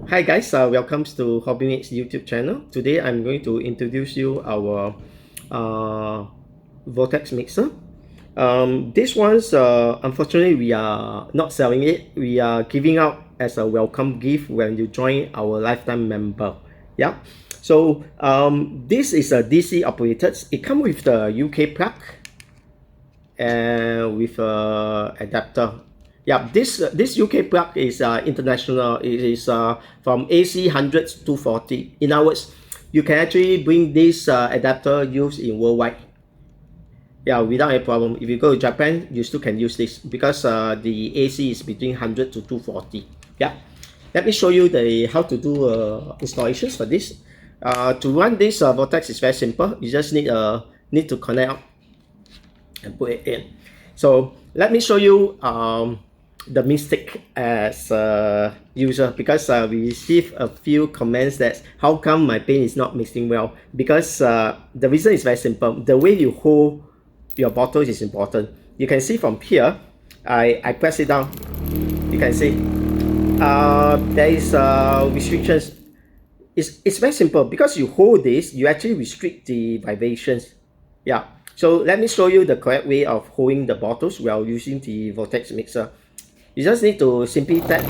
Hi guys, welcome to Hobby Mix YouTube channel. Today I'm going to introduce you our uh, Vortex Mixer. This one's unfortunately we are not selling it. We are giving out as a welcome gift when you join our lifetime member. Yeah. So this is a DC operated. It comes with the UK plug and with a adapter. Yeah, this UK plug is international. It is from AC 100 to 40. In other words, you can actually bring this adapter used in worldwide. Yeah, without a problem. If you go to Japan, you still can use this because the AC is between 100 to 240. Yeah, let me show you the how to do installations for this. To run this Vortex is very simple. You just need to connect up and put it in. So let me show you the mistake as a user, because we received a few comments that how come my paint is not mixing well. Because the reason is very simple. The way you hold your bottle is important. You can see from here, I press it down. You can see there is restrictions. It's very simple. Because you hold this, you actually restrict the vibrations. Yeah, so let me show you the correct way of holding the bottles while using the Vortex Mixer. You just need to simply tap.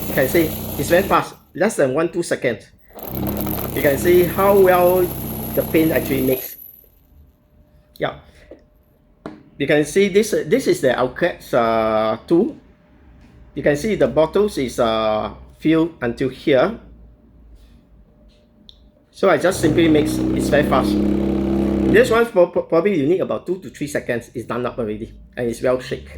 You can see it's very fast, less than 1-2 seconds. You can see how well the paint actually makes. Yeah, you can see this is the outlet tool. You can see the bottles is filled until here. So I just simply mix. It's very fast. This one probably you need about 2 to 3 seconds. It's done up already and it's well shake.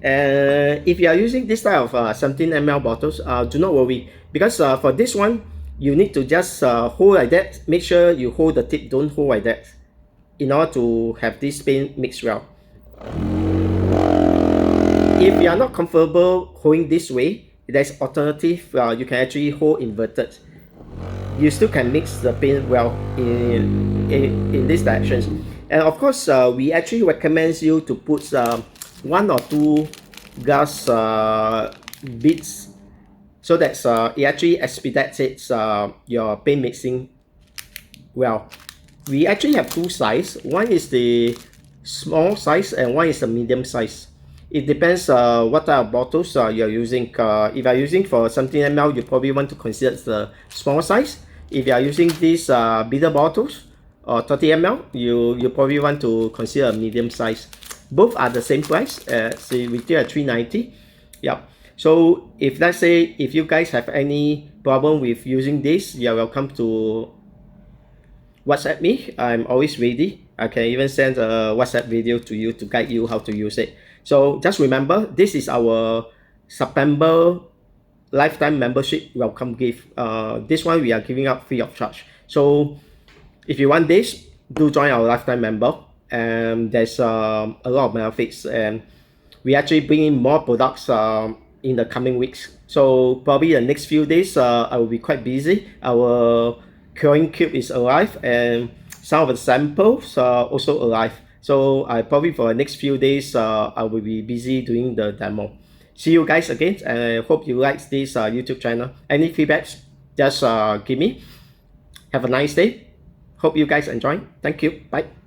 And if you are using this type of 17 ml bottles, do not worry, because for this one you need to just hold like that. Make sure you hold the tip, don't hold like that, in order to have this paint mix well. If you are not comfortable holding this way, there's alternative. You can actually hold inverted. You still can mix the paint well in these directions. And of course, we actually recommend you to put 1 or 2 glass beads, so that it actually expedites your paint mixing well. We actually have 2 sizes. One is the small size and one is the medium size. It depends what type of bottles you're using. If you're using for 17 ml, you probably want to consider the small size. If you are using these bigger bottles or 30 ml, you probably want to consider a medium size. Both are the same price. So retail at $3.90. Yeah. So if let's say if you guys have any problem with using this, you're welcome to WhatsApp me. I'm always ready. I can even send a WhatsApp video to you to guide you how to use it. So just remember, this is our September lifetime membership welcome gift. This one we are giving out free of charge. So if you want this, do join our lifetime member. And there's a lot of benefits, and we actually bring in more products in the coming weeks. So probably the next few days I will be quite busy. Our curing cube is alive, and some of the samples are also alive. So I probably for the next few days I will be busy doing the demo. See you guys again, and I hope you like this YouTube channel. Any feedbacks, just give me. Have a nice day. Hope you guys enjoy. Thank you. Bye.